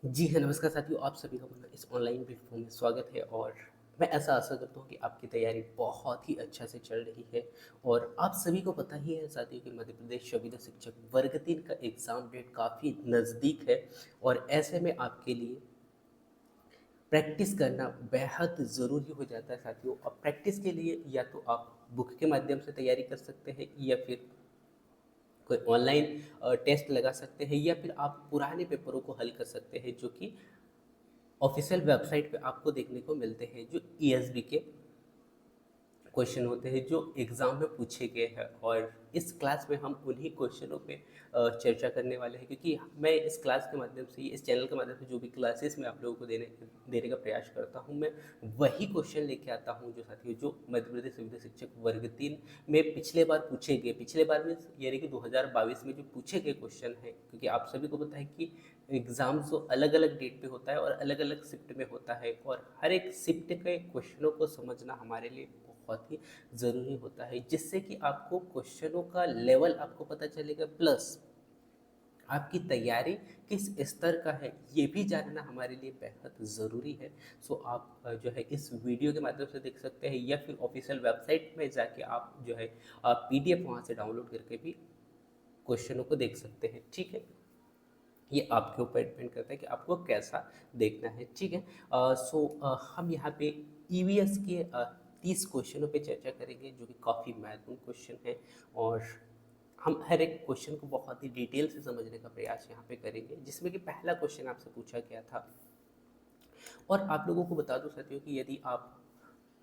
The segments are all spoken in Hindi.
जी हाँ, नमस्कार साथियों, आप सभी का अपना इस ऑनलाइन प्लेटफ़ॉर्म में स्वागत है और मैं ऐसा आशा करता हूँ कि आपकी तैयारी बहुत ही अच्छा से चल रही है। और आप सभी को पता ही है साथियों कि मध्य प्रदेश संविदा शिक्षक वर्ग 3 का एग्ज़ाम डेट काफ़ी नज़दीक है और ऐसे में आपके लिए प्रैक्टिस करना बेहद ज़रूरी हो जाता है साथियों। और प्रैक्टिस के लिए या तो आप बुक के माध्यम से तैयारी कर सकते हैं या फिर कोई ऑनलाइन टेस्ट लगा सकते हैं या फिर आप पुराने पेपरों को हल कर सकते हैं जो कि ऑफिशियल वेबसाइट पे आपको देखने को मिलते हैं, जो ईएसबी के क्वेश्चन होते हैं जो एग्ज़ाम में पूछे गए हैं। और इस क्लास में हम उन्हीं क्वेश्चनों पे चर्चा करने वाले हैं, क्योंकि मैं इस क्लास के माध्यम से, इस चैनल के माध्यम से जो भी क्लासेस मैं आप लोगों को देने का प्रयास करता हूं, मैं वही क्वेश्चन लेके आता हूं जो साथियों जो मध्य प्रदेश संविदा शिक्षक वर्ग 3 में पिछले बार पूछे गए, पिछले बार में यानी कि 2022 में जो पूछे गए क्वेश्चन हैं। क्योंकि आप सभी को पता है कि एग्ज़ाम जो अलग अलग डेट पे होता है और अलग अलग शिफ्ट में होता है, और हर एक शिफ्ट के क्वेश्चनों को समझना हमारे लिए बहुत ही ज़रूरी होता है, जिससे कि आपको क्वेश्चनों का लेवल आपको पता चलेगा, प्लस आपकी तैयारी किस स्तर का है ये भी जानना हमारे लिए बेहद ज़रूरी है। सो आप जो है इस वीडियो के माध्यम से देख सकते हैं या फिर ऑफिशियल वेबसाइट में जाके आप जो है पीडीएफ वहाँ से डाउनलोड करके भी क्वेश्चनों को देख सकते हैं। ठीक है, ये आपके ऊपर डिपेंड करता है कि आपको कैसा देखना है। ठीक है, हम यहाँ पे ईवीएस के 30 क्वेश्चनों पे चर्चा करेंगे जो कि काफ़ी महत्वपूर्ण क्वेश्चन है। और हम हर एक क्वेश्चन को बहुत ही डिटेल से समझने का प्रयास यहाँ पे करेंगे, जिसमें कि पहला क्वेश्चन आपसे पूछा गया था। और आप लोगों को बता दूं साथियों कि यदि आप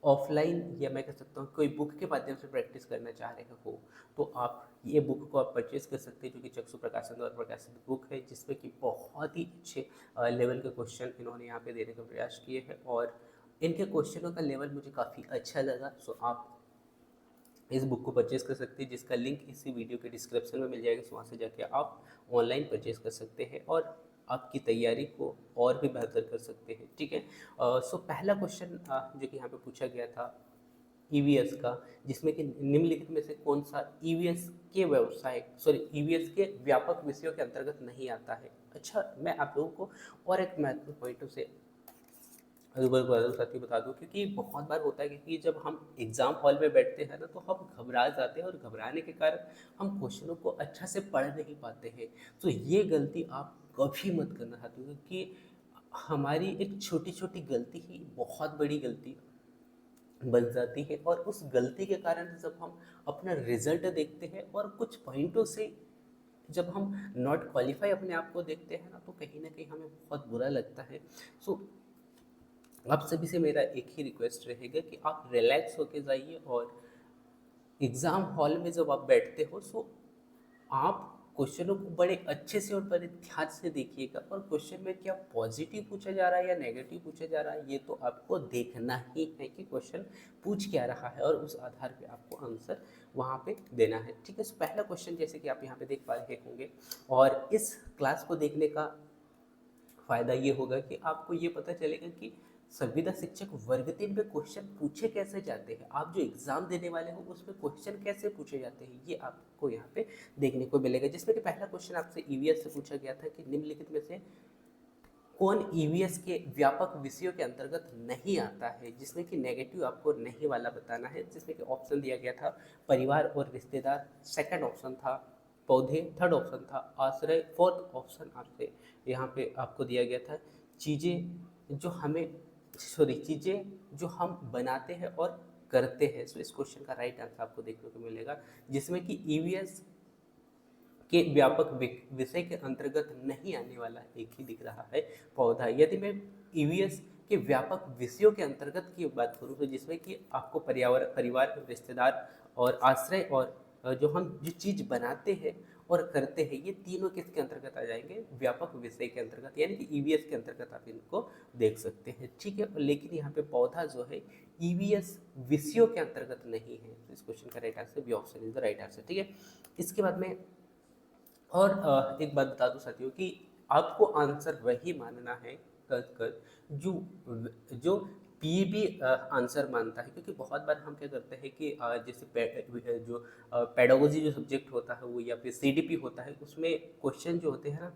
ऑफलाइन या मैं कह सकता हूँ कोई बुक के माध्यम से प्रैक्टिस करना चाह रहे हो, तो आप ये बुक को आप परचेज कर सकते हैं, जो कि चक्षु प्रकाशन द्वारा प्रकाशित बुक है, जिसमें कि बहुत ही अच्छे लेवल के क्वेश्चन इन्होंने यहाँ पे देने का प्रयास किए हैं। और इनके क्वेश्चनों का लेवल मुझे काफ़ी अच्छा लगा। सो आप इस बुक को परचेज़ कर सकते हैं, जिसका लिंक इसी वीडियो के डिस्क्रिप्शन में मिल जाएगा। सो वहाँ से जाके आप ऑनलाइन परचेज़ कर सकते हैं और आपकी तैयारी को और भी बेहतर कर सकते हैं। ठीक है, पहला क्वेश्चन जो कि यहाँ पे पूछा गया था ईवीएस का, जिसमें कि निम्नलिखित में से कौन सा ईवीएस के व्यवसाय सॉरी ईवीएस के व्यापक विषयों के अंतर्गत नहीं आता है। अच्छा, मैं आप लोगों को और एक महत्वपूर्ण पॉइंटों से साथी बता दूं, क्योंकि बहुत बार होता है कि जब हम एग्ज़ाम हॉल में बैठते हैं ना, तो हम घबरा जाते हैं और घबराने के कारण हम क्वेश्चनों को अच्छा से पढ़ नहीं पाते हैं। तो ये गलती आप कभी मत करना साथियों, क्योंकि हमारी एक छोटी छोटी गलती ही बहुत बड़ी गलती बन जाती है। और उस गलती के कारण जब हम अपना रिजल्ट देखते हैं और कुछ पॉइंटों से जब हम नॉट क्वालिफाई अपने आप को देखते हैं ना कहीं हमें बहुत बुरा लगता है। सो आप सभी से मेरा एक ही रिक्वेस्ट रहेगा कि आप रिलैक्स होके जाइए, और एग्ज़ाम हॉल में जब आप बैठते हो, सो आप क्वेश्चनों को बड़े अच्छे से और बड़े ध्यान से देखिएगा, और क्वेश्चन में क्या पॉजिटिव पूछा जा रहा है या नेगेटिव पूछा जा रहा है, ये तो आपको देखना ही है कि क्वेश्चन पूछ क्या रहा है, और उस आधार पे आपको आंसर वहाँ पे देना है। ठीक है, पहला क्वेश्चन जैसे कि आप यहाँ पे देख पा रहे होंगे, और इस क्लास को देखने का फ़ायदा ये होगा कि आपको ये पता चलेगा कि संविदा शिक्षक वर्ग 3 में क्वेश्चन पूछे कैसे जाते हैं। आप जो एग्ज़ाम देने वाले हो उसमें क्वेश्चन कैसे पूछे जाते हैं, ये आपको यहाँ पे देखने को मिलेगा। जिसमें कि पहला क्वेश्चन आपसे ईवीएस से पूछा गया था कि निम्नलिखित में से कौन ईवीएस के व्यापक विषयों के अंतर्गत नहीं आता है, जिसमें कि नेगेटिव आपको नहीं वाला बताना है। जिसमें कि ऑप्शन दिया गया था परिवार और रिश्तेदार, सेकंड ऑप्शन था पौधे, थर्ड ऑप्शन था आश्रय, फोर्थ ऑप्शन आपसे यहाँ पे आपको दिया गया था चीज़ें जो हम बनाते हैं और करते हैं। सो इस क्वेश्चन का राइट आंसर आपको देखने को मिलेगा, जिसमें कि ईवीएस के व्यापक विषय के अंतर्गत नहीं आने वाला एक ही दिख रहा है, पौधा। यदि मैं ईवीएस के व्यापक विषयों के अंतर्गत की बात करूँ, तो जिसमें कि आपको पर्यावरण, परिवार, रिश्तेदार और आश्रय, और जो हम जो चीज़ बनाते हैं और करते हैं, ये तीनों किसके अंतर्गत आ जाएंगे, व्यापक विषय के अंतर्गत, यानी कि ईवीएस के अंतर्गत आप इनको देख सकते हैं। ठीक है, लेकिन यहाँ पे पौधा जो है ईवीएस विषयों के अंतर्गत नहीं है। तो इस क्वेश्चन का right answer B option is the right answer. ठीक है, इसके बाद में और एक बात बता दूं साथियों कि आपको आंसर वही मानना है कर कर जो जो पीईबी आंसर मानता है। क्योंकि बहुत बार हम क्या करते हैं कि जैसे जो पेडागोजी जो सब्जेक्ट होता है वो, या फिर सीडीपी होता है, उसमें क्वेश्चन जो होते हैं ना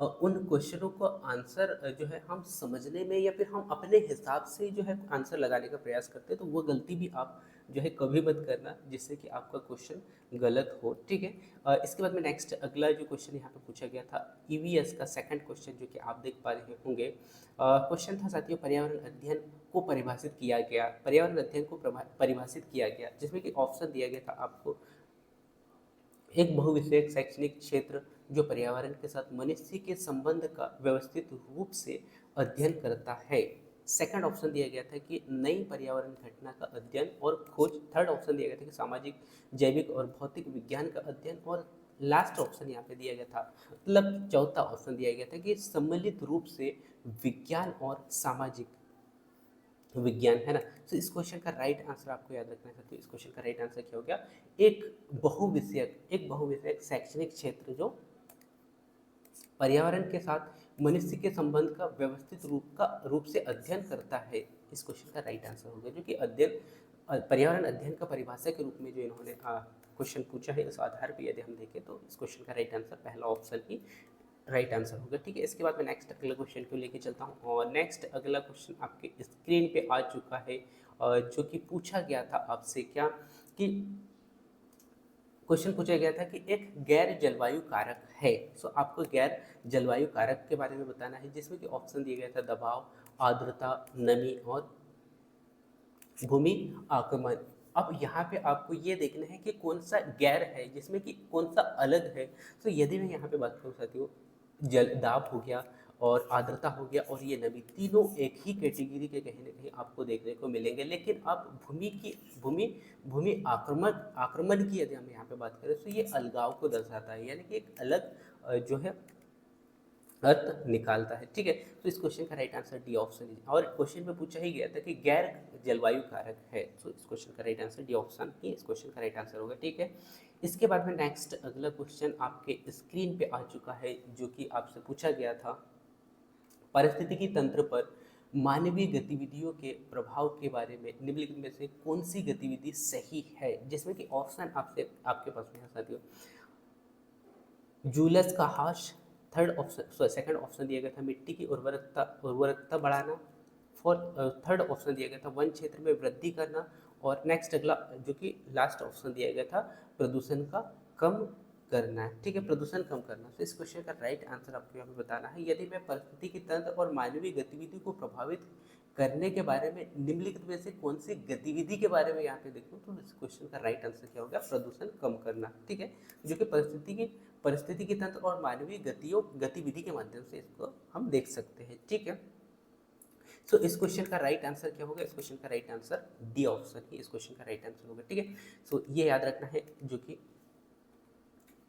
उन क्वेश्चनों को आंसर जो है हम समझने में या फिर हम अपने हिसाब से जो है आंसर लगाने का प्रयास करते हैं, तो वो गलती भी आप जो है कभी मत करना जिससे कि आपका क्वेश्चन गलत हो, ठीक है। इसके बाद में नेक्स्ट अगला जो क्वेश्चन यहाँ पे पूछा गया था ईवीएस का सेकंड क्वेश्चन, जो कि आप देख पा रहे होंगे। क्वेश्चन था साथियों, पर्यावरण अध्ययन को परिभाषित किया गया, पर्यावरण अध्ययन को परिभाषित किया गया, जिसमें कि ऑप्शन दिया गया था आपको, एक बहुविषयक शैक्षणिक क्षेत्र जो पर्यावरण के साथ मनुष्य के संबंध का व्यवस्थित रूप से अध्ययन करता है। सेकंड ऑप्शन दिया गया था कि नई पर्यावरण घटना का अध्ययन और खोज। थर्ड ऑप्शन दिया गया था कि सामाजिक, जैविक और भौतिक विज्ञान का अध्ययन। और लास्ट ऑप्शन यहाँ पे दिया गया था, मतलब चौथा ऑप्शन दिया गया था कि सम्मिलित रूप से विज्ञान और सामाजिक विज्ञान, है ना। तो इस क्वेश्चन का राइट आंसर आपको याद रखना है। इस क्वेश्चन का राइट आंसर क्या हो गया, एक बहुविषयक शैक्षणिक क्षेत्र जो पर्यावरण के साथ मनुष्य के संबंध का व्यवस्थित रूप से अध्ययन करता है। इस क्वेश्चन का राइट आंसर होगा, जो कि पर्यावरण अध्ययन का परिभाषा के रूप में जो इन्होंने क्वेश्चन पूछा है, उस आधार पर यदि हम देखें तो इस क्वेश्चन का राइट आंसर पहला ऑप्शन ही राइट आंसर होगा, ठीक है। इसके बाद मैं नेक्स्ट अगला क्वेश्चन को लेके चलता हूँ, और नेक्स्ट अगला क्वेश्चन आपके स्क्रीन पे आ चुका है, जो कि पूछा गया था आपसे क्या, कि क्वेश्चन पूछा गया था कि एक गैर जलवायु कारक है। सो आपको गैर जलवायु कारक के बारे में बताना है, जिसमें कि ऑप्शन दिया गया था दबाव, आर्द्रता, नमी और भूमि आक्रमण। अब यहाँ पे आपको ये देखना है कि कौन सा गैर है, जिसमें कि कौन सा अलग है। तो यदि मैं यहाँ पे बात करूँ साथियों, जल दाब हो गया और आर्द्रता हो गया और ये नमी, तीनों एक ही कैटेगरी के कहीं ना कहीं आपको देखने को मिलेंगे। लेकिन अब भूमि आक्रमण की यदि हम यहाँ पे बात करें, तो ये अलगाव को दर्शाता है, यानी कि एक अलग जो है अर्थ निकालता है, ठीक है। तो इस क्वेश्चन का राइट आंसर डी ऑप्शन है। और क्वेश्चन में पूछा ही गया था कि गैर जलवायु कारक है, तो इस क्वेश्चन का राइट आंसर डी ऑप्शन ही इस क्वेश्चन का राइट आंसर होगा, ठीक है। इसके बाद में नेक्स्ट अगला क्वेश्चन आपके स्क्रीन पे आ चुका है, जो कि आपसे पूछा गया था, पारिस्थितिकी तंत्र पर मानवीय गतिविधियों के प्रभाव के बारे में निम्नलिखित में से कौन सी गतिविधि सही है, जिसमें कि ऑप्शन आपके पास में है साथियों, जूलस का हाश। सेकंड ऑप्शन दिया गया था मिट्टी की उर्वरकता बढ़ाना। थर्ड ऑप्शन दिया गया था वन क्षेत्र में वृद्धि करना। और नेक्स्ट अगला जो कि लास्ट ऑप्शन दिया गया था प्रदूषण का कम करना है, ठीक है, प्रदूषण कम करना। तो इस क्वेश्चन का राइट आंसर आपको यहाँ पे बताना है। यदि मैं पारिस्थितिकी तंत्र और मानवीय गतिविधि को प्रभावित करने के बारे में निम्नलिखित में से कौन सी गतिविधि के बारे में यहाँ पे देखूँ, तो इस क्वेश्चन का राइट आंसर क्या होगा, प्रदूषण कम करना, ठीक है, जो कि परिस्थितिकी तंत्र और मानवीय गतिविधि के माध्यम से इसको हम देख सकते हैं, ठीक है। सो इस क्वेश्चन का राइट आंसर क्या होगा, इस क्वेश्चन का राइट आंसर डी ऑप्शन ही इस क्वेश्चन का राइट आंसर होगा, ठीक है। सो ये याद रखना है, जो कि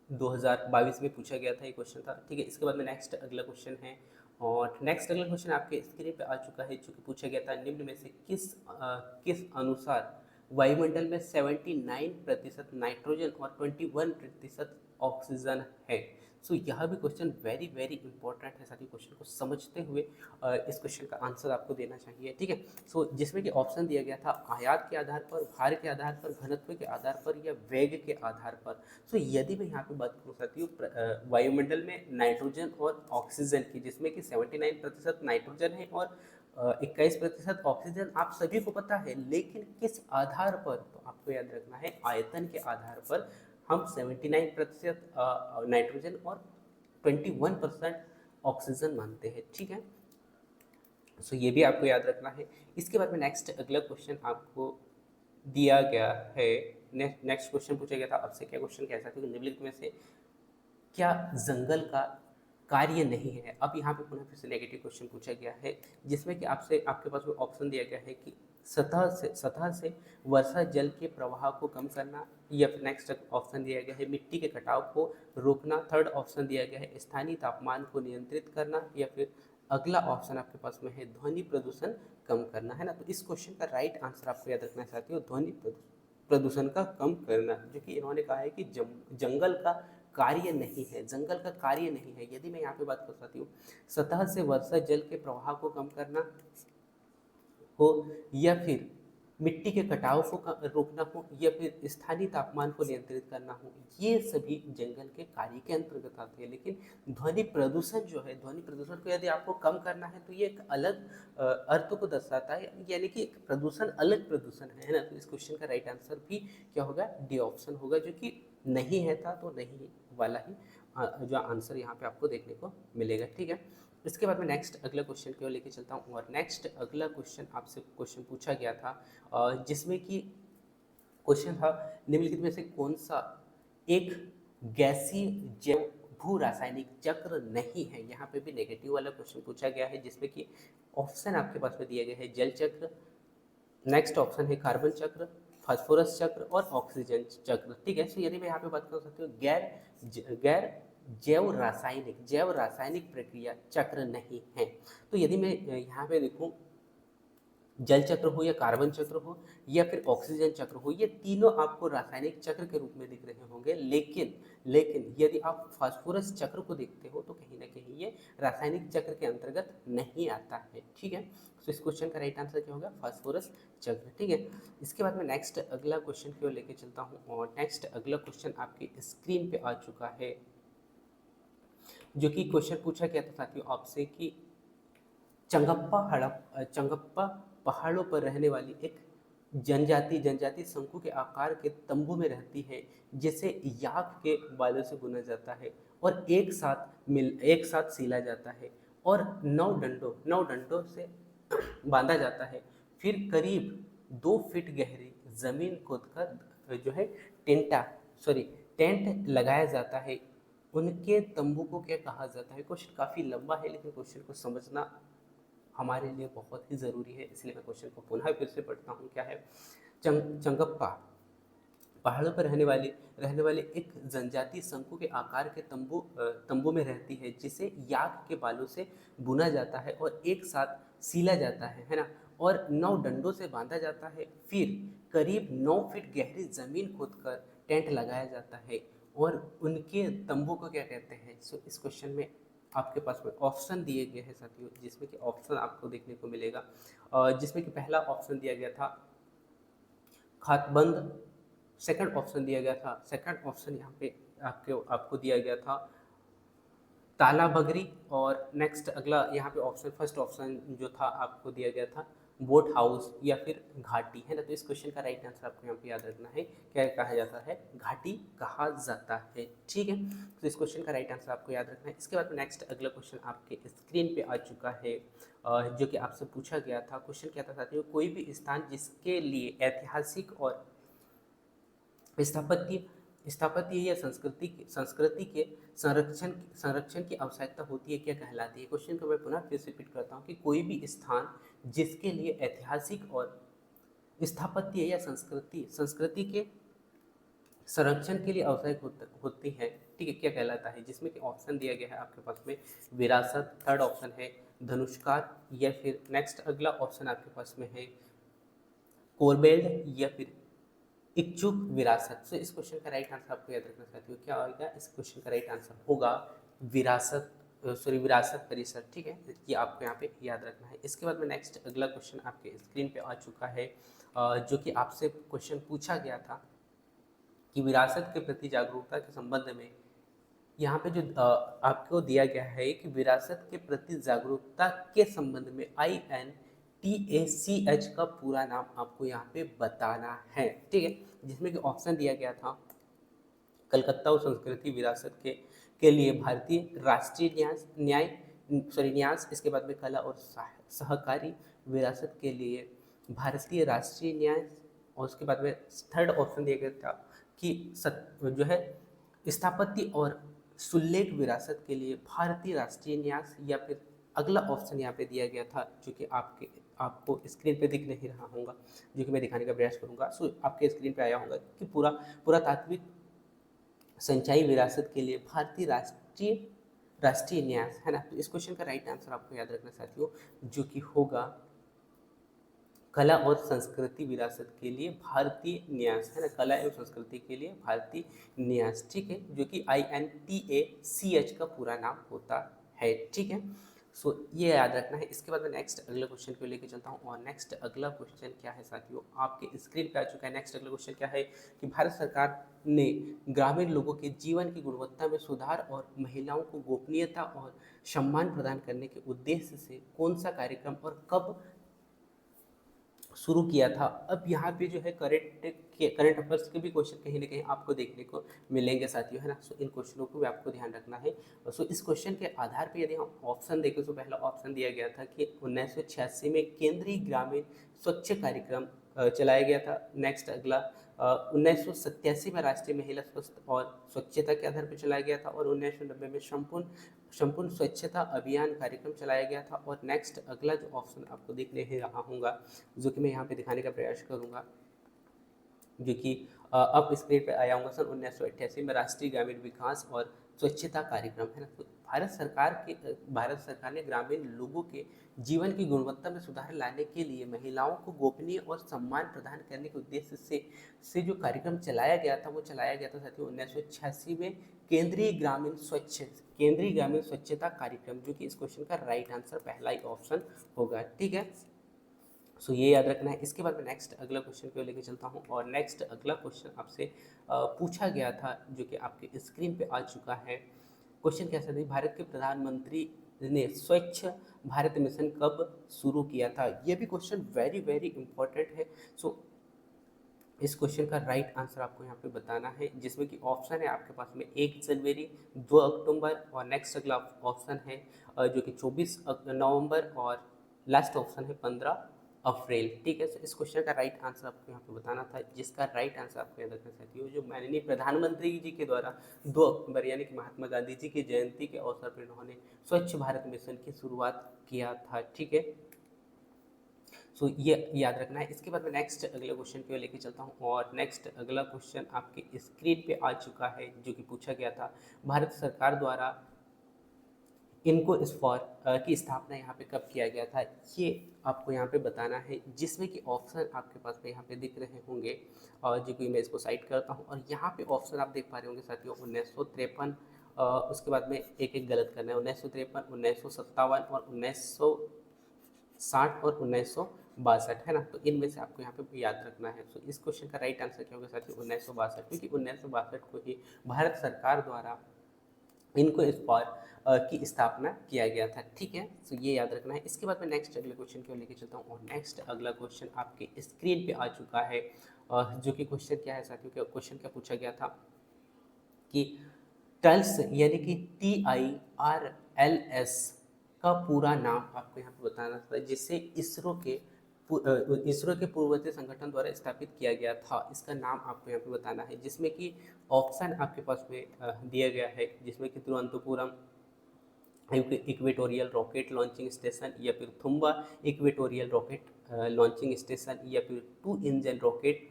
2022 में पूछा गया था ये क्वेश्चन था, ठीक है। इसके बाद में नेक्स्ट अगला क्वेश्चन है, और नेक्स्ट अगला क्वेश्चन आपके स्क्रीन पे आ चुका है, जो कि पूछा गया था, निम्न में से किस अनुसार वायुमंडल में 79% नाइट्रोजन और 21% ऑक्सीजन है। सो यह भी क्वेश्चन वेरी वेरी इंपॉर्टेंट है साथी, क्वेश्चन को समझते हुए इस क्वेश्चन का आंसर आपको देना चाहिए, ठीक है। सो जिसमें कि ऑप्शन दिया गया था आयात के आधार पर, भार के आधार पर, घनत्व के आधार पर या वेग के आधार पर। सो यदि मैं यहाँ पे बात करूँ साथियों, वायुमंडल में नाइट्रोजन और ऑक्सीजन की, जिसमें कि 79% नाइट्रोजन है और 21% ऑक्सीजन, आप सभी को पता है, लेकिन किस आधार पर, तो आपको याद रखना है आयतन के आधार पर हम 79% नाइट्रोजन और 21% ऑक्सीजन मानते हैं, ठीक है। सो ये भी आपको याद रखना है। इसके बाद में नेक्स्ट अगला क्वेश्चन आपको दिया गया है, नेक्स्ट क्वेश्चन पूछा गया था आपसे, क्या क्वेश्चन कह सकते हो, निम्नलिखित में से क्या जंगल का कार्य नहीं है। अब यहाँ पे पुनः फिर से नेगेटिव क्वेश्चन पूछा गया है, जिसमें कि आपके पास में ऑप्शन दिया गया है कि सतह से वर्षा जल के प्रवाह को कम करना, या फिर नेक्स्ट ऑप्शन दिया गया है मिट्टी के कटाव को रोकना। थर्ड ऑप्शन दिया गया है स्थानीय तापमान को नियंत्रित करना, या फिर अगला ऑप्शन आपके पास में है ध्वनि प्रदूषण कम करना, है ना। तो इस क्वेश्चन का राइट आंसर आपको याद रखना चाहती हो, ध्वनि प्रदूषण का कम करना, जो कि इन्होंने कहा है कि जंगल का कार्य नहीं है, जंगल का कार्य नहीं है। यदि मैं यहाँ पे बात कर सकती हूँ, सतह से वर्षा जल के प्रवाह को कम करना हो, या फिर मिट्टी के कटाव को रोकना हो या फिर स्थानीय तापमान को नियंत्रित करना हो, ये सभी जंगल के कार्य के अंतर्गत आते हैं। लेकिन ध्वनि प्रदूषण जो है, ध्वनि प्रदूषण को यदि आपको कम करना है तो ये एक अलग अर्थ को दर्शाता है, यानी कि एक प्रदूषण अलग प्रदूषण है ना। तो इस क्वेश्चन का राइट आंसर भी क्या होगा, डी ऑप्शन होगा, जो कि नहीं है था तो नहीं वाला ही जो आंसर यहाँ पे आपको देखने को मिलेगा। ठीक है, इसके बाद में नेक्स्ट अगला क्वेश्चन की ओर लेके चलता हूँ। और नेक्स्ट अगला क्वेश्चन आपसे क्वेश्चन पूछा गया था जिसमें कि क्वेश्चन था निम्नलिखित में से कौन सा एक गैसीय जैव भू रासायनिक चक्र नहीं है। यहाँ पे भी नेगेटिव वाला क्वेश्चन पूछा गया है, जिसमें कि ऑप्शन आपके पास में दिए गए हैं जल चक्र, नेक्स्ट ऑप्शन है कार्बन चक्र, फास्फोरस चक्र और ऑक्सीजन चक्र। ठीक है, सो यदि मैं यहाँ पे बात कर सकती हूँ गैर जैव रासायनिक प्रक्रिया चक्र नहीं है, तो यदि मैं यहाँ पे देखूँ जल चक्र हो या कार्बन चक्र हो या फिर ऑक्सीजन चक्र हो, ये तीनों आपको रासायनिक चक्र के रूप में दिख रहे होंगे। लेकिन यदि आप फास्फोरस चक्र को देखते हो तो कहीं ना कहीं ये रासायनिक चक्र के अंतर्गत नहीं आता है। ठीक है, तो इस क्वेश्चन का राइट आंसर क्या होगा, फास्फोरस चक्र। ठीक है, इसके बाद में नेक्स्ट अगला क्वेश्चन की ओर लेके चलता हूँ। और नेक्स्ट अगला क्वेश्चन आपकी स्क्रीन पे आ चुका है, जो कि क्वेश्चन पूछा गया था साथियों आपसे कि चंगप्पा पहाड़ों पर रहने वाली एक जनजाति शंकु के आकार के तंबू में रहती है, जिसे याक के बालों से बुना जाता है और एक साथ सीला जाता है और 9 डंडों से बांधा जाता है। फिर करीब 2 फीट गहरी जमीन खोदकर जो है टेंट लगाया जाता है। उनके तंबू को क्या कहा जाता है। क्वेश्चन काफ़ी लंबा है, लेकिन क्वेश्चन को समझना हमारे लिए बहुत ही ज़रूरी है, इसलिए मैं क्वेश्चन को पुनः फिर से पढ़ता हूँ। क्या है, चंगप्पा पहाड़ों पर रहने वाली एक जनजाति शंकु के आकार के तंबू में रहती है, जिसे याक के बालों से बुना जाता है और एक साथ सीला जाता है ना, और 9 डंडों से बांधा जाता है। फिर करीब 9 फीट गहरी जमीन खोदकर टेंट लगाया जाता है और उनके तंबू को क्या कहते हैं। सो इस क्वेश्चन में आपके पास में ऑप्शन दिए गए हैं साथियों, जिसमें कि ऑप्शन आपको देखने को मिलेगा, जिसमें कि पहला ऑप्शन दिया गया था खातबंद, सेकंड ऑप्शन दिया गया था, सेकंड ऑप्शन यहाँ पे आपको दिया गया था ताला बगरी, और नेक्स्ट अगला यहाँ पे ऑप्शन फर्स्ट ऑप्शन जो था आपको दिया गया था बोट हाउस या फिर घाटी, है ना। तो इस क्वेश्चन का राइट आंसर आपको यहाँ पे याद रखना है, क्या कहा जाता है, घाटी कहा जाता है। ठीक है, तो इस क्वेश्चन का राइट आंसर आपको याद रखना है। इसके बाद नेक्स्ट अगला क्वेश्चन आपके स्क्रीन पे आ चुका है, जो कि आपसे पूछा गया था। क्वेश्चन क्या था साथियों, कोई भी स्थान जिसके लिए ऐतिहासिक और स्थापत्य या संस्कृति के संरक्षण की आवश्यकता होती है, क्या कहलाती है। क्वेश्चन को मैं पुनः फिर से रिपीट करता हूँ कि कोई भी स्थान जिसके लिए ऐतिहासिक और स्थापत्य या संस्कृति के संरक्षण के लिए आवश्यक होती है, ठीक है, क्या कहलाता है। जिसमें कि ऑप्शन दिया गया है आपके पास में विरासत, थर्ड ऑप्शन है धनुष्कार, या फिर नेक्स्ट अगला ऑप्शन आपके पास में है कोरबेल्ड या फिर इच्छुक विरासत। तो इस क्वेश्चन का राइट आंसर आपको याद रखना साथियों, क्या होगा, इस क्वेश्चन का राइट आंसर होगा विरासत परिसर। ठीक है, ये आपको यहाँ पे याद रखना है। इसके बाद में नेक्स्ट अगला क्वेश्चन आपके स्क्रीन पे आ चुका है, जो कि आपसे क्वेश्चन पूछा गया था कि विरासत के प्रति जागरूकता के संबंध में यहाँ पे जो आपको दिया गया है कि विरासत के प्रति जागरूकता के संबंध में INTACH का पूरा नाम आपको यहाँ पे बताना है। ठीक है, जिसमें कि ऑप्शन दिया गया था कलकत्ता और संस्कृति विरासत के लिए भारतीय राष्ट्रीय न्यास, इसके बाद में कला और सहकारी विरासत के लिए भारतीय राष्ट्रीय न्यास, और उसके बाद में थर्ड ऑप्शन दिया गया था कि जो है स्थापत्य और सुल्लेख विरासत के लिए भारतीय राष्ट्रीय न्यास, या फिर अगला ऑप्शन यहाँ पे दिया गया था जो कि आपको स्क्रीन पे दिख नहीं रहा होगा, जो कि मैं दिखाने का प्रयास करूँगा। सो आपके स्क्रीन पे आया होगा कि पुरातात्विक संचाई विरासत के लिए भारतीय राष्ट्रीय न्यास, है ना। तो इस क्वेश्चन का राइट आंसर आपको याद रखना साथियों, जो कि होगा कला और संस्कृति विरासत के लिए भारतीय न्यास, है ना, कला एवं संस्कृति के लिए भारतीय न्यास। ठीक है, जो कि INTACH का पूरा नाम होता है। ठीक है, सो ये याद रखना है। इसके बाद मैं नेक्स्ट अगले क्वेश्चन को लेके चलता हूँ, और नेक्स्ट अगला क्वेश्चन क्या है साथियों, आपके स्क्रीन पे आ चुका है। नेक्स्ट अगला क्वेश्चन क्या है कि भारत सरकार ने ग्रामीण लोगों के जीवन की गुणवत्ता में सुधार और महिलाओं को गोपनीयता और सम्मान प्रदान करने के उद्देश्य से कौन सा कार्यक्रम और कब शुरू किया था। अब यहाँ पे जो है करंट अफेयर्स के भी क्वेश्चन कहीं ना कहीं आपको देखने को मिलेंगे साथियों, है ना। सो इन क्वेश्चनों को भी आपको ध्यान रखना है। सो इस क्वेश्चन के आधार पे यदि हम ऑप्शन देखें तो पहला ऑप्शन दिया गया था कि 1986 में केंद्रीय ग्रामीण स्वच्छ कार्यक्रम चलाया गया था। नेक्स्ट अगला 1987 में राष्ट्रीय महिला स्वास्थ्य और स्वच्छता के आधार पर चलाया गया था, और 1990 में संपूर्ण संपूर्ण स्वच्छता अभियान कार्यक्रम चलाया गया था। और नेक्स्ट अगला जो ऑप्शन आपको देखने ही रहा होगा, जो कि मैं यहाँ पे दिखाने का प्रयास करूँगा, जो कि अब स्क्रीन पे आया होगा, सन 1988 में राष्ट्रीय ग्रामीण विकास और स्वच्छता कार्यक्रम, है ना। तो भारत सरकार ने ग्रामीण लोगों के जीवन की गुणवत्ता में सुधार लाने के लिए महिलाओं को गोपनीय और सम्मान प्रदान करने के उद्देश्य से जो कार्यक्रम चलाया गया था, वो चलाया गया था साथियों 1986 में केंद्रीय ग्रामीण स्वच्छता कार्यक्रम, जो कि इस क्वेश्चन का राइट आंसर पहला ही ऑप्शन होगा, ठीक है। सो ये याद रखना है। इसके बाद मैं नेक्स्ट अगला क्वेश्चन को लेकर चलता हूँ, और नेक्स्ट अगला क्वेश्चन आपसे पूछा गया था, जो कि आपके स्क्रीन पे आ चुका है। क्वेश्चन कैसा था, भारत के प्रधानमंत्री ने स्वच्छ भारत मिशन कब शुरू किया था। ये भी क्वेश्चन वेरी वेरी इंपॉर्टेंट है। सो इस क्वेश्चन का राइट आंसर आपको यहाँ पे बताना है, जिसमें कि ऑप्शन है आपके पास में 1 जनवरी, 2 अक्टूबर, और नेक्स्ट अगला ऑप्शन है जो कि 24 नवंबर, और लास्ट ऑप्शन है 15 अप्रैल, ठीक है। तो इस क्वेश्चन का राइट आंसर आपको यहाँ पे बताना था, जिसका राइट आंसर आपको याद रखना चाहिए, जो माननीय प्रधानमंत्री जी के द्वारा 2 अक्टूबर यानी कि महात्मा गांधी जी की जयंती के अवसर पर इन्होंने स्वच्छ भारत मिशन की शुरुआत किया था, ठीक है। सो ये याद रखना है। इसके बाद मैं नेक्स्ट अगले क्वेश्चन की ओर लेके चलता हूँ, और नेक्स्ट अगला क्वेश्चन आपके स्क्रीन पे आ चुका है, जो कि पूछा गया था, भारत सरकार द्वारा इनको की स्थापना यहाँ पे कब किया गया था, ये आपको यहाँ पे बताना है, जिसमें कि ऑप्शन आपके पास में यहाँ पे दिख रहे होंगे, और जो कि मैं इसको साइड करता हूँ, और यहाँ पे ऑप्शन आप देख पा रहे होंगे साथियों 1953, उसके बाद में एक एक गलत करना है, 1953, 1957 और 1960 और 1962, है ना। तो इनमें से आपको यहाँ पे याद रखना है। तो इस क्वेश्चन का राइट आंसर क्या होगा साथियों 1962, क्योंकि 1962 को ही भारत सरकार द्वारा इनको की स्थापना किया गया था, ठीक है। तो ये याद रखना है। इसके बाद मैं नेक्स्ट अगले क्वेश्चन की ओर लेके चलता हूँ, और नेक्स्ट अगला क्वेश्चन आपके स्क्रीन पे आ चुका है, जो कि क्वेश्चन क्या है साथियों, क्वेश्चन क्या पूछा गया था कि टल्स यानी कि TIRLS का पूरा नाम आपको यहाँ पे बताना था, जिसे इसरो के पूर्ववर्ती संगठन द्वारा स्थापित किया गया था। इसका नाम आपको यहाँ पे बताना है, जिसमें कि ऑप्शन आपके पास में दिया गया है, जिसमें कि Thiruvananthapuram equatorial rocket launching station, या फिर Thumba equatorial rocket launching station, या फिर 2 इंजन रॉकेट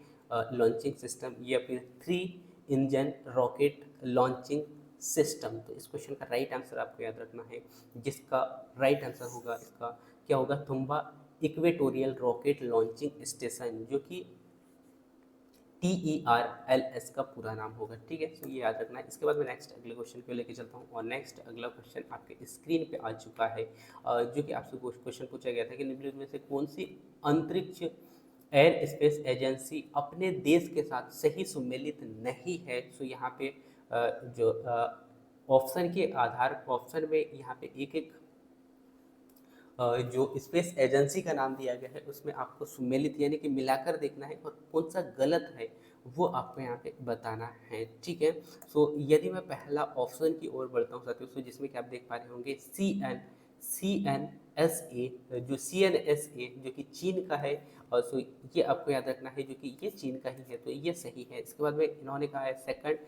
लॉन्चिंग सिस्टम, या फिर 3 इंजन रॉकेट लॉन्चिंग सिस्टम। तो इस क्वेश्चन का राइट आंसर आपको याद रखना है, जिसका राइट आंसर होगा इसका क्या होगा, Thumba equatorial rocket launching station, जो कि TERLS का पूरा नाम होगा, ठीक है। तो ये याद रखना है। इसके बाद मैं नेक्स्ट अगले क्वेश्चन को लेके चलता हूँ, और नेक्स्ट अगला क्वेश्चन आपके स्क्रीन पे आ चुका है, जो कि आपसे क्वेश्चन पूछा गया था कि निम्नलिखित में से कौन सी अंतरिक्ष एयर स्पेस एजेंसी अपने देश के साथ सही सुमेलित नहीं है। तो यहाँ पे जो ऑप्शन के आधार ऑप्शन में यहाँ पे एक एक जो स्पेस एजेंसी का नाम दिया गया है, उसमें आपको सुमेलित यानी कि मिलाकर देखना है, और कौन सा गलत है वो आपको यहाँ पे बताना है, ठीक है। सो यदि मैं पहला ऑप्शन की ओर बढ़ता हूँ साथियों, सो जिसमें कि आप देख पा रहे होंगे CNSA, जो CNSA जो कि चीन का है, और सो ये आपको याद रखना है, जो कि ये चीन का ही है, तो ये सही है। इसके बाद में इन्होंने कहा है सेकंड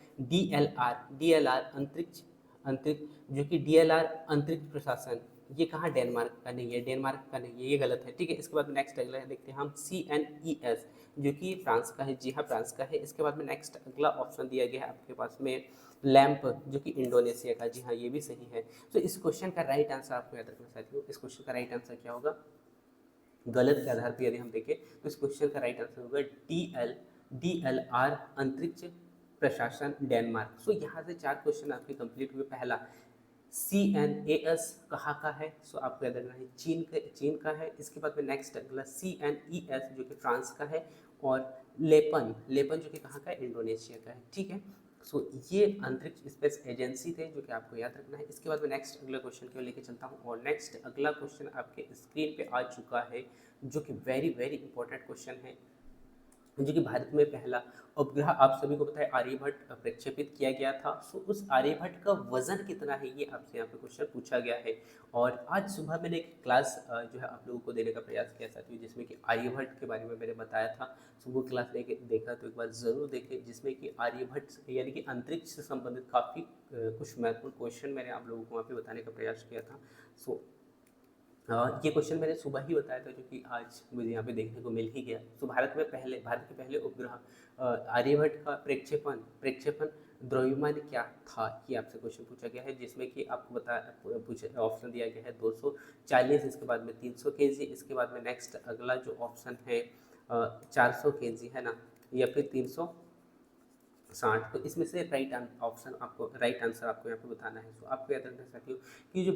DLR अंतरिक्ष अंतरिक्ष जो कि DLR अंतरिक्ष प्रशासन, ये कहाँ डेनमार्क का नहीं है, डेनमार्क का नहीं है, ये गलत है, ठीक है। इसके बाद में नेक्स्ट अगला है, देखते हैं हम CNES, जो कि फ्रांस का है, जी हाँ फ्रांस का है। इसके बाद में नेक्स्ट अगला ऑप्शन दिया गया है आपके पास में लैंप, जो कि इंडोनेशिया का, जी हाँ ये भी सही है। तो इस क्वेश्चन का राइट आंसर आपको याद रखना साथियों, इस क्वेश्चन का राइट आंसर क्या होगा, गलत के आधार पर यदि हम देखें तो इस क्वेश्चन का राइट आंसर होगा DLR अंतरिक्ष प्रशासन डेनमार्क। सो यहाँ से 4 क्वेश्चन आपके कंप्लीट हुए। पहला CNAS कहाँ का है? सो आपको याद रखना है चीन का है। इसके बाद में नेक्स्ट अगला CNES जो कि फ्रांस का है, और लेपन लेपन जो कि कहाँ का है? इंडोनेशिया का है। ठीक है, सो ये अंतरिक्ष स्पेस एजेंसी थे जो कि आपको याद रखना है। इसके बाद में नेक्स्ट अगला क्वेश्चन को लेके चलता हूँ, और नेक्स्ट अगला क्वेश्चन आपके स्क्रीन पे आ चुका है, जो कि वेरी वेरी इंपॉर्टेंट क्वेश्चन है, जो कि भारत में पहला उपग्रह आप सभी को पता है आर्यभट्ट प्रक्षेपित किया गया था। सो उस आर्यभट्ट का वजन कितना है, ये आपसे यहाँ पे क्वेश्चन पूछा गया है। और आज सुबह मैंने एक क्लास जो है आप लोगों को देने का प्रयास किया साथियों, जिसमें कि आर्यभट्ट के बारे में मैंने बताया था। सो वो क्लास लेके देखा तो एक बार ज़रूर देखें, जिसमें कि आर्यभट्ट यानी कि अंतरिक्ष से संबंधित काफ़ी कुछ महत्वपूर्ण क्वेश्चन मैंने आप लोगों को वहाँ पे बताने का प्रयास किया था। सो ये क्वेश्चन मैंने सुबह ही बताया था, जो कि आज मुझे यहाँ पे देखने को मिल ही गया। तो भारत के पहले उपग्रह आर्यभट्ट का प्रक्षेपण प्रक्षेपण द्रव्यमान क्या था, ये आपसे क्वेश्चन पूछा गया है, जिसमें कि आपको पूछा ऑप्शन दिया गया है 240, इसके बाद में 300 केजी, इसके बाद में नेक्स्ट अगला जो ऑप्शन है 400 केजी है ना, या फिर 360। तो इसमें से राइट आंसर आपको यहाँ पे बताना है। सो आपको याद रखना साथियों कि जो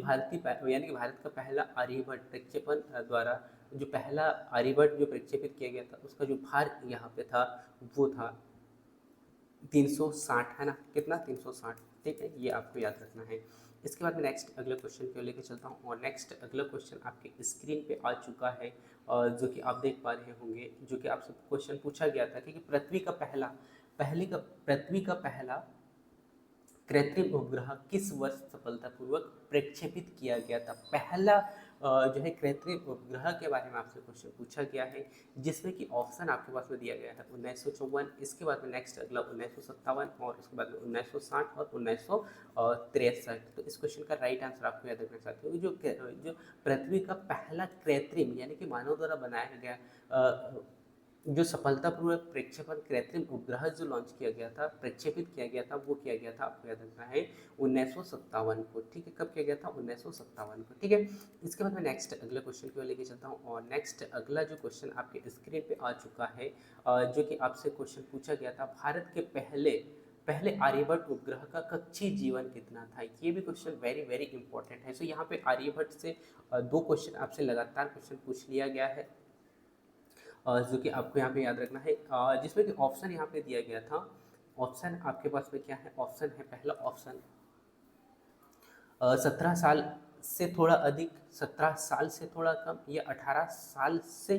यानी कि भारत का पहला आर्यभट्ट प्रक्षेपण द्वारा जो पहला आर्यभट्ट जो प्रक्षेपित किया गया था, उसका जो भार यहाँ पे था वो था 360, है ना, कितना 360। ठीक है, ये आपको याद रखना है। इसके बाद में नेक्स्ट अगले क्वेश्चन को लेकर चलता हूँ, और नेक्स्ट अगला क्वेश्चन आपके स्क्रीन पे आ चुका है, जो कि आप देख पा रहे होंगे, जो कि आपसे क्वेश्चन पूछा गया था कि पृथ्वी का पहला कृत्रिम उपग्रह किस वर्ष सफलतापूर्वक प्रक्षेपित किया गया था। पहला जो है कृत्रिम उपग्रह के बारे में आपसे क्वेश्चन पूछा गया है, जिसमें कि ऑप्शन आपके पास में दिया गया है 1954, इसके बाद में नेक्स्ट अगला 1957, और उसके बाद में 1960 और 1963। तो इस क्वेश्चन का राइट आंसर आपको याद रखना चाहते हो, जो पृथ्वी का पहला कृत्रिम यानी कि मानव द्वारा बनाया गया जो सफलतापूर्वक प्रक्षेपण कृत्रिम उपग्रह जो लॉन्च किया गया था, प्रक्षेपित किया गया था, वो किया गया था, आपको याद रखना है 1957 को। ठीक है, कब किया गया था? 1957 को। ठीक है, इसके बाद मैं नेक्स्ट अगले क्वेश्चन की ओर लेके चलता हूँ, और नेक्स्ट अगला जो क्वेश्चन आपके स्क्रीन पे आ चुका है, जो कि आपसे क्वेश्चन पूछा गया था, भारत के पहले आर्यभट्ट उपग्रह का कक्षीय जीवन कितना था। ये भी क्वेश्चन वेरी वेरी इंपॉर्टेंट है। सो यहाँ पे आर्यभट्ट से दो क्वेश्चन आपसे लगातार क्वेश्चन पूछ लिया गया है, जो कि आपको यहाँ पे याद रखना है, जिसमें कि ऑप्शन यहाँ पे दिया गया था। ऑप्शन आपके पास में क्या है? ऑप्शन है, पहला ऑप्शन 17 साल से थोड़ा अधिक, 17 साल से थोड़ा कम, या 18 साल से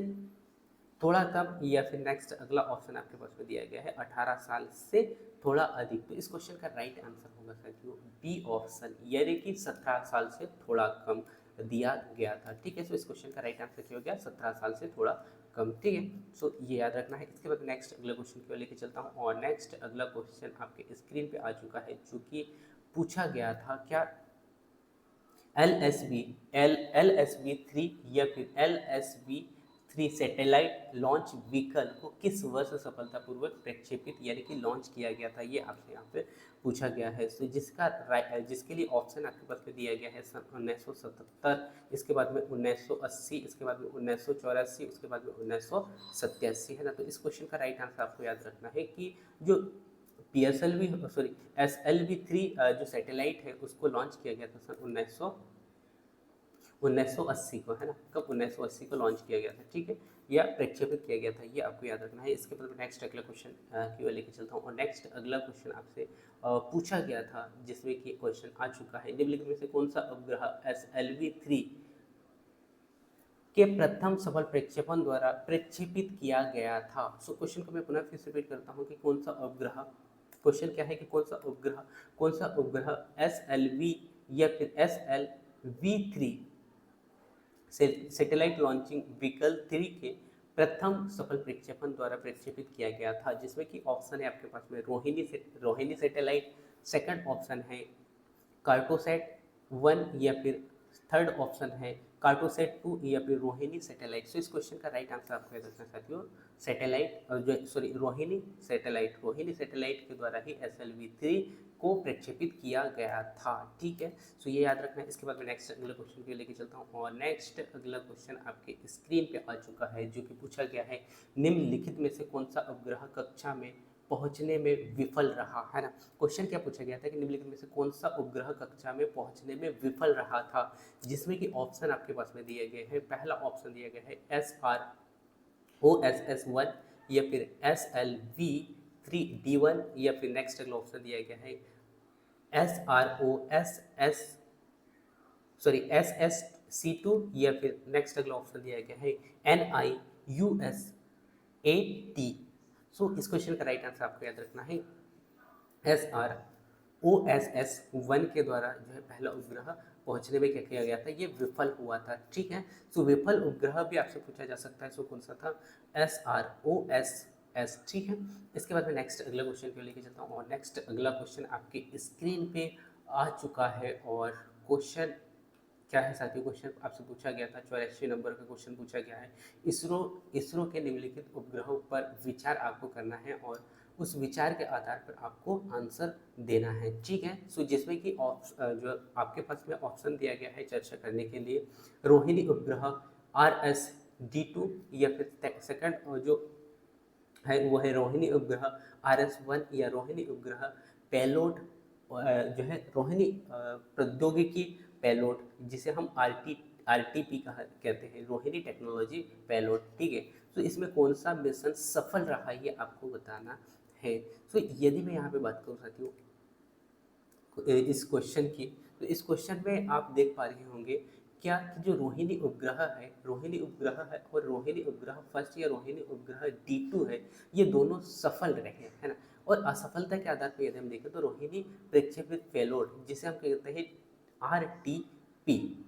थोड़ा कम, या फिर नेक्स्ट अगला ऑप्शन आपके पास में दिया गया है 18 साल से थोड़ा अधिक। तो इस क्वेश्चन का राइट आंसर होगा साथियों बी ऑप्शन, यानी कि 17 साल से थोड़ा कम दिया गया था। ठीक है, सो इस क्वेश्चन का राइट आंसर क्या हो गया? 17 साल से थोड़ा कम। ठीक है, सो ये याद रखना है। इसके बाद नेक्स्ट अगला क्वेश्चन की ओर लेके चलता हूँ, और नेक्स्ट अगला क्वेश्चन आपके स्क्रीन पे आ चुका है, जो कि पूछा गया था क्या LSB 3 या फिर LSB 3 सैटेलाइट लॉन्च व्हीकल को किस वर्ष सफलतापूर्वक प्रक्षेपित यानी कि लॉन्च किया गया था, ये आपसे यहाँ पे पूछा गया है। तो जिसके लिए ऑप्शन आपके पास में दिया गया है सन 1977, इसके बाद में 1980, इसके बाद में 1984, उसके बाद में 1987, है ना। तो इस क्वेश्चन का राइट आंसर आपको याद रखना है कि जो SLV 3 जो सैटेलाइट है उसको लॉन्च किया गया था सन 1980 को, है ना। कब? 1980 को लॉन्च किया गया था। ठीक है, या प्रक्षेपित किया गया था, ये आपको याद रखना है। इसके बाद नेक्स्ट अगला क्वेश्चन की ओर लेके चलता हूँ, और नेक्स्ट अगला क्वेश्चन आपसे पूछा गया था, जिसमें कि क्वेश्चन आ चुका है, निम्नलिखित में से कौन सा उपग्रह SLV 3 के प्रथम सफल प्रक्षेपण द्वारा प्रक्षेपित किया गया था। सो क्वेश्चन को मैं पुनः फिर से रिपीट करता हूँ कि कौन सा उपग्रह, क्वेश्चन क्या है कि कौन सा उपग्रह SLV या फिर SLV 3 सैटेलाइट लॉन्चिंग व्हीकल 3 के प्रथम सफल प्रक्षेपण द्वारा प्रक्षेपित किया गया था, जिसमें कि ऑप्शन है आपके पास में रोहिणी सैटेलाइट, सेकंड ऑप्शन है कार्टोसैट 1, या फिर थर्ड ऑप्शन है कार्टोसैट 2, या फिर रोहिणी सैटेलाइट। सो इस क्वेश्चन का राइट आंसर आपको याद रखना साथियों रोहिणी सैटेलाइट के द्वारा ही SLV 3 को प्रक्षेपित किया गया था। ठीक है, सो ये याद रखना है। इसके बाद मैं नेक्स्ट अगला क्वेश्चन के लेके चलता हूँ, और नेक्स्ट अगला क्वेश्चन आपके स्क्रीन पे आ चुका है, जो कि पूछा गया है, निम्नलिखित में से कौन सा उपग्रह कक्षा में पहुंचने में विफल रहा, है ना। क्वेश्चन क्या पूछा गया था कि निम्नलिखित में से कौन सा उपग्रह कक्षा में पहुंचने में विफल रहा था, जिसमें कि ऑप्शन आपके पास में दिए गए हैं। पहला ऑप्शन दिया गया है SROSS-1, या फिर SLV-3D1, या फिर नेक्स्ट अगला ऑप्शन दिया गया है SROSS-SSC2, या फिर नेक्स्ट अगला ऑप्शन दिया गया है NIUSAT। सो इस क्वेश्चन का राइट आंसर आपको याद रखना है SROSS-1 के द्वारा जो है पहला उपग्रह पहुंचने में क्या किया गया था, ये विफल हुआ था, ठीक है। सो विफल उपग्रह भी आपसे पूछा जा सकता है, सो कौन सा था, SROSS, ठीक है। इसके बाद में नेक्स्ट अगला क्वेश्चन को लेके चलता हूँ, और नेक्स्ट अगला क्वेश्चन आपके स्क्रीन पे आ चुका है। और क्वेश्चन क्या है साथियों, क्वेश्चन आपसे पूछा गया था, 84 नंबर का क्वेश्चन पूछा गया है। इसरो के निम्नलिखित उपग्रहों पर विचार आपको करना है, और उस विचार के आधार पर आपको आंसर देना है, ठीक है। सो जिसमें कि जो आपके पास में ऑप्शन दिया गया है चर्चा करने के लिए, रोहिणी उपग्रह RSD2, या फिर सेकंड जो है वो है रोहिणी उपग्रह RS1, या रोहिणी उपग्रह पेलोड जो है रोहिणी प्रौद्योगिकी पेलोड, जिसे हम RTP कहते हैं, रोहिणी टेक्नोलॉजी पेलोड, ठीक है। तो इसमें कौन सा मिशन सफल रहा ये आपको बताना है। तो यदि मैं यहाँ पे बात करूँ साथियों इस क्वेश्चन की, तो इस क्वेश्चन में आप देख पा रहे होंगे क्या कि जो रोहिणी उपग्रह है, रोहिणी उपग्रह है और रोहिणी उपग्रह फर्स्ट या रोहिणी उपग्रह D2 है, ये दोनों सफल रहे, है ना। और असफलता के आधार पर यदि हम देखें तो रोहिणी प्रक्षेपित पेलोड, जिसे हम कहते हैं RTP,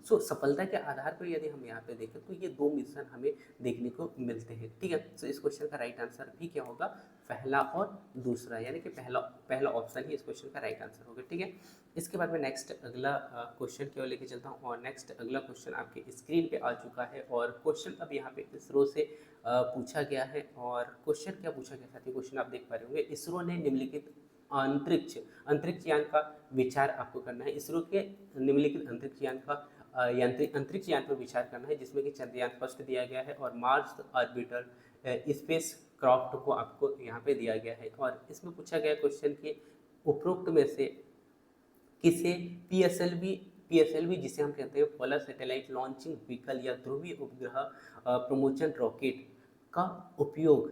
सो सफलता के आधार पर यदि हम यहाँ पे देखें तो ये दो मिशन हमें देखने को मिलते हैं, ठीक है। तो इस क्वेश्चन का राइट आंसर भी क्या होगा, पहला और दूसरा, यानी कि पहला ऑप्शन ही इस क्वेश्चन का राइट आंसर होगा, ठीक है। इसके बाद में नेक्स्ट अगला क्वेश्चन की ओर लेके चलता हूँ, और नेक्स्ट अगला क्वेश्चन आपके स्क्रीन पे आ चुका है। और क्वेश्चन अब यहाँ पे इसरो से पूछा गया है। और क्वेश्चन क्या पूछा गया साथी, क्वेश्चन आप देख पा रहे होंगे, इसरो ने निम्नलिखित अंतरिक्ष यान का विचार आपको करना है। इसरो के निम्नलिखित अंतरिक्ष यान का अंतरिक्ष यान पर विचार करना है, जिसमें कि चंद्रयान फर्स्ट दिया गया है, और मार्स ऑर्बिटर स्पेस क्राफ्ट को आपको यहाँ पे दिया गया है। और इसमें पूछा गया क्वेश्चन कि उपरोक्त में से किसे PSLV जिसे हम कहते हैं पोलर सैटेलाइट लॉन्चिंग व्हीकल या ध्रुवीय उपग्रह प्रमोशन रॉकेट का उपयोग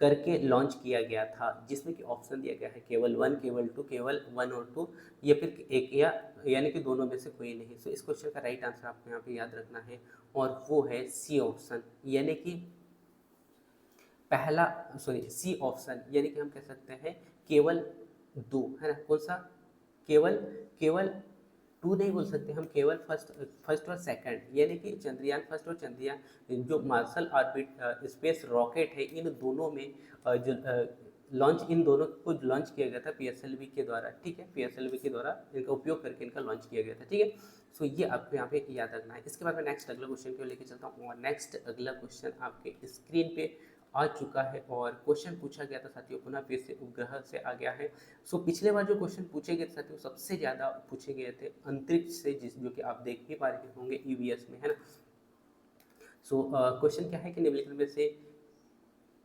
करके लॉन्च किया गया था, जिसमें कि ऑप्शन दिया गया है केवल 1, केवल 2, केवल 1 और 2, या फिर एक, या यानी कि दोनों में से कोई नहीं। सो इस क्वेश्चन का राइट आंसर आपको यहाँ पे याद रखना है, और वो है सी ऑप्शन, यानी कि पहला, सॉरी सी ऑप्शन, यानी कि हम कह सकते हैं केवल 2, है ना। कौन सा, केवल केवल 2 नहीं बोल सकते हम, केवल फर्स्ट और सेकंड, यानी कि चंद्रयान फर्स्ट और चंद्रयान जो मार्शल ऑर्बिट स्पेस रॉकेट है, इन दोनों में जो लॉन्च, इन दोनों को लॉन्च किया गया था PSLV के द्वारा, ठीक है। PSLV के द्वारा इनका उपयोग करके इनका लॉन्च किया गया था, ठीक है। सो ये आपको यहाँ पे याद रखना है। इसके बाद मैं नेक्स्ट अगला क्वेश्चन को लेके चलता हूँ, और नेक्स्ट अगला क्वेश्चन आपके स्क्रीन पे आ चुका है। और क्वेश्चन पूछा गया था साथियों पुनः फिर से उपग्रह से आ गया है। सो पिछले बार जो क्वेश्चन पूछे गए थे साथियों, सबसे ज़्यादा पूछे गए थे अंतरिक्ष से, जो कि आप देख भी पा रहे होंगे EVS में, है ना। सो क्वेश्चन क्या है कि निम्नलिखित में से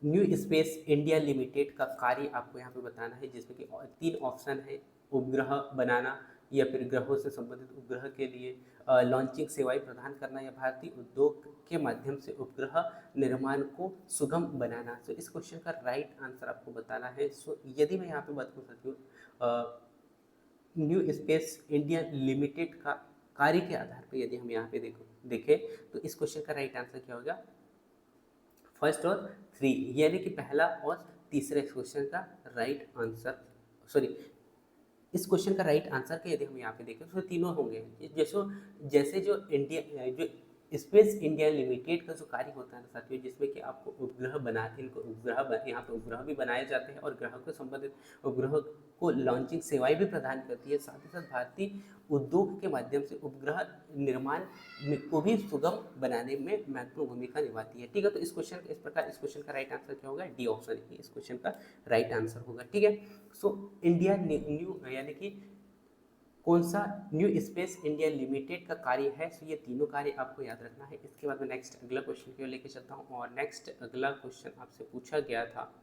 न्यू स्पेस इंडिया लिमिटेड का कार्य आपको यहाँ पे बताना है, जिसमें कि 3 ऑप्शन है, उपग्रह बनाना, या फिर ग्रहों से संबंधित उपग्रह के लिए लॉन्चिंग सेवाएं प्रदान करना, या भारतीय उद्योग के माध्यम से उपग्रह निर्माण को सुगम बनाना। तो इस क्वेश्चन का राइट आंसर आपको बताना है। सो यदि मैं यहाँ पे बात करूँ साथियों न्यू स्पेस इंडिया लिमिटेड का कार्य के आधार पर यदि हम यहाँ पे देखें तो इस क्वेश्चन का राइट आंसर क्या होगा, फर्स्ट और 3, यानी कि पहला और तीसरा इस क्वेश्चन का राइट आंसर, सॉरी इस क्वेश्चन का राइट आंसर के यदि हम यहाँ पे देखें तो तीनों होंगे। जैसे जो इंडिया जो स्पेस इंडिया लिमिटेड का जो कार्य होता है साथियों, जिसमें कि आपको उपग्रह बना, इनको उपग्रह यहाँ पे उपग्रह भी बनाए जाते हैं, और ग्रहों से संबंधित उपग्रह को लॉन्चिंग सेवाएं भी प्रदान करती है, साथ ही साथ भारतीय उद्योग के माध्यम से उपग्रह निर्माण को भी सुगम बनाने में महत्वपूर्ण भूमिका निभाती है, ठीक है। तो इस प्रकार इस क्वेश्चन का राइट आंसर क्या होगा, डी ऑप्शन ही इस क्वेश्चन का राइट आंसर होगा, ठीक है। सो इंडिया न्यू यानी कि कौन सा न्यू स्पेस इंडिया लिमिटेड का कार्य है, सो ये तीनों कार्य आपको याद रखना है। इसके बाद मैं नेक्स्ट अगला क्वेश्चन की ओर लेके चलता हूँ, और नेक्स्ट अगला क्वेश्चन आपसे पूछा गया था,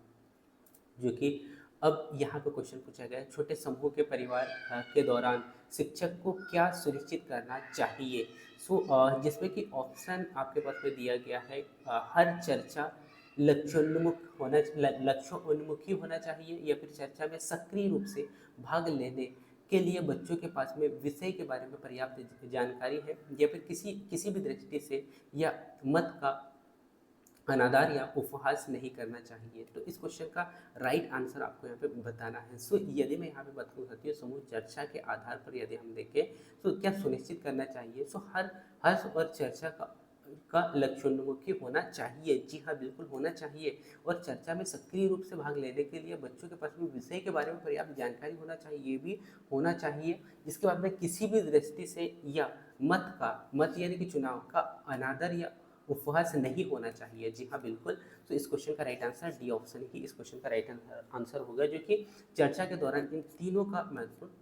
जो कि अब यहाँ पे क्वेश्चन पूछा गया है, छोटे समूह के परिवार के दौरान शिक्षक को क्या सुनिश्चित करना चाहिए। जिसमें कि ऑप्शन आपके पास में दिया गया है, हर चर्चा लक्ष्योन्मुखी होना चाहिए, या फिर चर्चा में सक्रिय रूप से भाग लेने के लिए बच्चों के पास में विषय के बारे में पर्याप्त जानकारी है, या फिर किसी किसी भी दृष्टि से या मत का अनादर या उपहास नहीं करना चाहिए। तो इस क्वेश्चन का राइट आंसर आपको यहाँ पे बताना है। यदि मैं यहाँ पे बात करूँ साथियों, समूह चर्चा के आधार पर यदि हम देखें तो क्या सुनिश्चित करना चाहिए, हर हर्ष और चर्चा का लक्ष्योन्मुखी होना चाहिए। जी हाँ, बिल्कुल होना चाहिए। और चर्चा में सक्रिय रूप से भाग लेने के लिए बच्चों के पास में विषय के बारे में पर्याप्त जानकारी होना चाहिए, ये भी होना चाहिए। इसके बाद में किसी भी दृष्टि से या मत यानी कि चुनाव का अनादर या उपहास नहीं होना चाहिए। जी हाँ, बिल्कुल। तो इस क्वेश्चन का राइट आंसर डी ऑप्शन ही इस क्वेश्चन का राइट आंसर होगा, जो कि चर्चा के दौरान इन तीनों का महत्वपूर्ण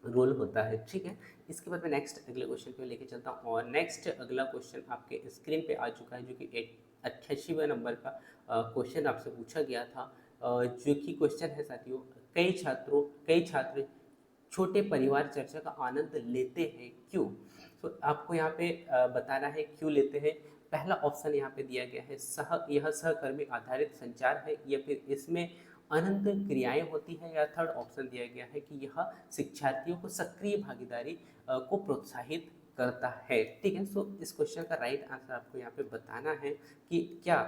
रोल होता है। ठीक है, इसके बाद मैं नेक्स्ट अगले क्वेश्चन पे लेके चलता हूँ, और नेक्स्ट अगला क्वेश्चन आपके स्क्रीन पे आ चुका है, जो कि 88वें नंबर का क्वेश्चन आपसे पूछा गया था। जो कि क्वेश्चन है साथियों, कई छात्र छोटे परिवार चर्चा का आनंद लेते हैं, क्यों। आपको यहाँ पे बताना है क्यों लेते हैं। पहला ऑप्शन यहाँ पे दिया गया है, यह सहकर्मी आधारित संचार है, या फिर इसमें अनंत क्रियाएं होती है, या थर्ड ऑप्शन दिया गया है कि यह शिक्षार्थियों को सक्रिय भागीदारी को प्रोत्साहित करता है। ठीक है, इस क्वेश्चन का राइट आंसर आपको यहाँ पे बताना है कि क्या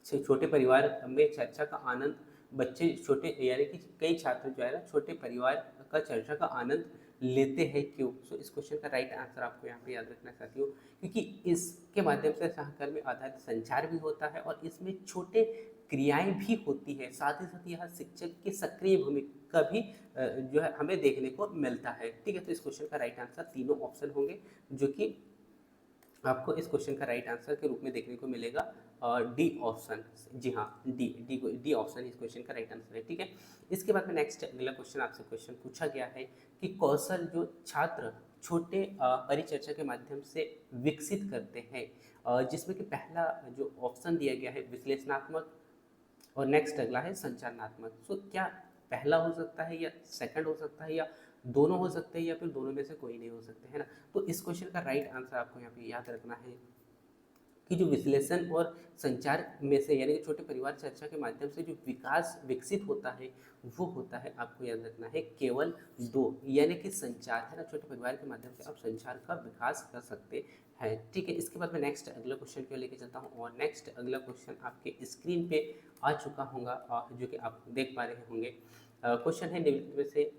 छोटे परिवार में चर्चा का आनंद बच्चे छोटे यानी कि कई छात्र जो है ना छोटे परिवार का चर्चा का आनंद लेते हैं, क्यों। इस क्वेश्चन का राइट आंसर आपको यहाँ पे याद रखना चाहती हूँ, क्योंकि इसके माध्यम से सहकर्मी आधारित संचार भी होता है, और इसमें छोटे क्रियाएं भी होती है, साथ ही साथ यह शिक्षक की सक्रिय भूमिका भी जो है हमें देखने को मिलता है। ठीक है, तो इस क्वेश्चन का राइट आंसर तीनों ऑप्शन होंगे, जो कि आपको इस क्वेश्चन का राइट आंसर के रूप में देखने को मिलेगा, डी ऑप्शन। जी हाँ, डी ऑप्शन इस क्वेश्चन का राइट आंसर है। ठीक है, इसके बाद में नेक्स्ट अगला क्वेश्चन आपसे क्वेश्चन पूछा गया है कि कौशल जो छात्र छोटे परिचर्चा के माध्यम से विकसित करते हैं, जिसमें कि पहला जो ऑप्शन दिया गया है विश्लेषणात्मक, और नेक्स्ट अगला है संचालनात्मक। क्या पहला हो सकता है, या सेकंड हो सकता है, या दोनों हो सकते हैं, या फिर दोनों में से कोई नहीं हो सकते, है ना। तो इस क्वेश्चन का राइट आंसर आपको यहाँ पे याद रखना है कि जो विश्लेषण और संचार में से यानी कि छोटे परिवार चर्चा के माध्यम से जो विकास विकसित होता है, वो होता है, आपको याद रखना है, केवल दो, यानी कि संचार, है ना। छोटे परिवार के माध्यम से आप संचार का विकास कर सकते हैं। ठीक है, इसके बाद मैं नेक्स्ट अगला क्वेश्चन को लेके चलता हूँ, और नेक्स्ट अगला क्वेश्चन आपके स्क्रीन पे आ चुका होगा, जो कि आप देख पा रहे होंगे। क्वेश्चन है निम्नलिखित में से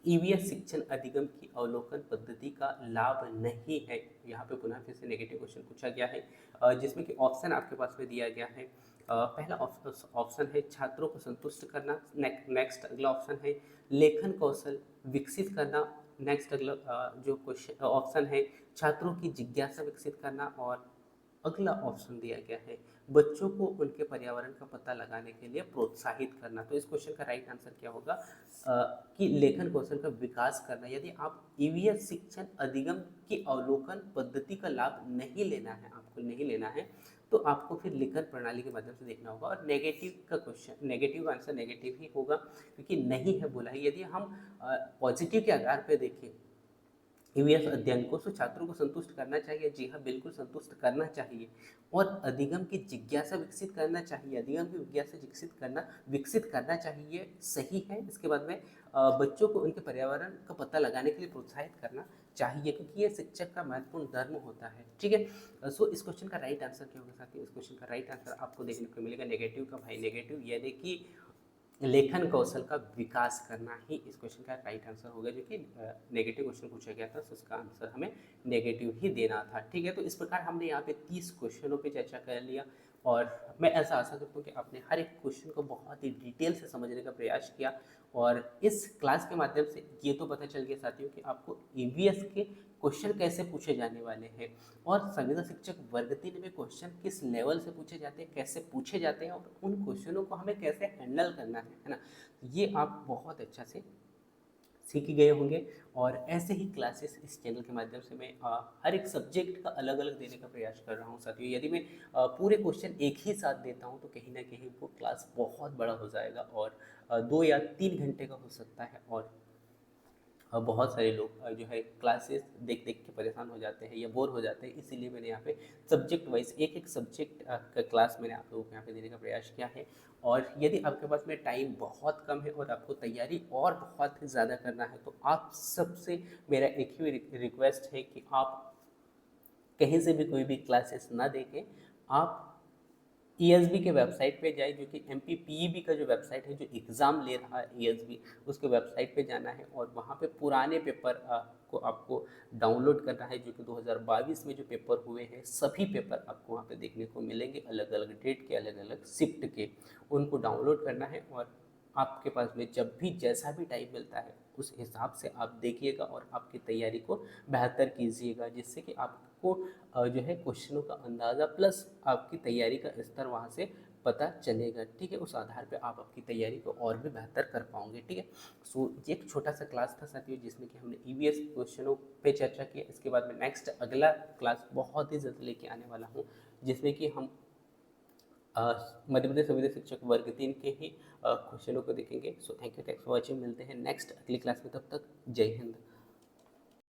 ईवीएस शिक्षण अधिगम की अवलोकन पद्धति का लाभ नहीं है। यहाँ पे पुनः फिर से नेगेटिव क्वेश्चन पूछा गया है, जिसमें कि ऑप्शन आपके पास में दिया गया है। पहला ऑप्शन है छात्रों को संतुष्ट करना, नेक्स्ट अगला ऑप्शन है लेखन कौशल विकसित करना, नेक्स्ट अगला जो क्वेश्चन ऑप्शन है छात्रों की जिज्ञासा विकसित करना, और अगला ऑप्शन दिया गया है बच्चों को उनके पर्यावरण का पता लगाने के लिए प्रोत्साहित करना। तो इस क्वेश्चन का राइट आंसर क्या होगा, कि लेखन कौशल का विकास करना। यदि आप ईवीएस शिक्षण अधिगम की अवलोकन पद्धति का लाभ नहीं लेना है, आपको नहीं लेना है, तो आपको फिर लिखन प्रणाली के माध्यम से देखना होगा। और नेगेटिव का क्वेश्चन, नेगेटिव आंसर नेगेटिव ही होगा, क्योंकि नहीं है बोला है। यदि हम पॉजिटिव के आधार पर देखें ईवीएस अध्ययन को, छात्रों को संतुष्ट करना चाहिए। जी हाँ, बिल्कुल संतुष्ट करना चाहिए, और अधिगम की जिज्ञासा विकसित करना चाहिए, अधिगम की जिज्ञासा विकसित करना चाहिए, सही है। इसके बाद में बच्चों को उनके पर्यावरण का पता लगाने के लिए प्रोत्साहित करना चाहिए, क्योंकि ये शिक्षक का महत्वपूर्ण धर्म होता है। ठीक है, इस क्वेश्चन का राइट आंसर क्या होगा साथियों, इस क्वेश्चन का राइट आंसर आपको देखने को मिलेगा नेगेटिव का, भाई नेगेटिव, यानी कि लेखन कौशल का विकास करना ही इस क्वेश्चन का राइट आंसर होगा, जो कि नेगेटिव क्वेश्चन पूछा गया था, तो उसका आंसर हमें नेगेटिव ही देना था। ठीक है, तो इस प्रकार हमने यहाँ पे 30 क्वेश्चनों पे चर्चा कर लिया, और मैं ऐसा आशा करता हूँ कि आपने हर एक क्वेश्चन को बहुत ही डिटेल से समझने का प्रयास किया, और इस क्लास के माध्यम से ये तो पता चल गया साथियों कि आपको ईवीएस के क्वेश्चन कैसे पूछे जाने वाले हैं, और संविदा शिक्षक वर्ग 3 में क्वेश्चन किस लेवल से पूछे जाते हैं, कैसे पूछे जाते हैं, और उन क्वेश्चनों को हमें कैसे हैंडल करना है ना। ये आप बहुत अच्छा से सीख गए होंगे। और ऐसे ही क्लासेस इस चैनल के माध्यम से मैं हर एक सब्जेक्ट का अलग अलग देने का प्रयास कर रहा हूँ साथियों। यदि मैं पूरे क्वेश्चन एक ही साथ देता हूँ तो कहीं ना कहीं वो क्लास बहुत बड़ा हो जाएगा और 2 या 3 घंटे का हो सकता है। और बहुत सारे लोग जो है क्लासेस देख देख के परेशान हो जाते हैं या बोर हो जाते हैं। इसीलिए मैंने यहाँ पे सब्जेक्ट वाइज एक एक सब्जेक्ट का क्लास मैंने आप लोगों को यहाँ पे देने का प्रयास किया है। और यदि आपके पास में टाइम बहुत कम है और आपको तैयारी और बहुत ज़्यादा करना है तो आप सबसे मेरा एक ही रिक्वेस्ट है कि आप कहीं से भी कोई भी क्लासेस ना देके आप ईएसबी के वेबसाइट पे जाए, जो कि एमपीपीईबी का जो वेबसाइट है जो एग्ज़ाम ले रहा है ईएसबी, उसके वेबसाइट पे जाना है और वहाँ पे पुराने पेपर को आपको डाउनलोड करना है। जो कि 2022 में जो पेपर हुए हैं सभी पेपर आपको वहाँ पे देखने को मिलेंगे, अलग अलग डेट के, अलग अलग शिफ्ट के। उनको डाउनलोड करना है और आपके पास में जब भी जैसा भी टाइम मिलता है उस हिसाब से आप देखिएगा और आपकी तैयारी को बेहतर कीजिएगा, जिससे कि आपको जो है क्वेश्चनों का अंदाज़ा प्लस आपकी तैयारी का स्तर वहाँ से पता चलेगा। ठीक है, उस आधार पे आप आपकी तैयारी को और भी बेहतर कर पाओगे। ठीक है, सो ये एक छोटा सा क्लास था साथियों जिसमें कि हमने ईवीएस क्वेश्चनों पे चर्चा की। इसके बाद में नेक्स्ट अगला क्लास बहुत ही जल्द लेके आने वाला हूँ जिसमें कि हम मध्य प्रदेश संविदा शिक्षक वर्ग 3 के ही क्वेश्चनों को देखेंगे। So thank you for watching. मिलते हैं नेक्स्ट अगली क्लास में, तब तक जय हिंद।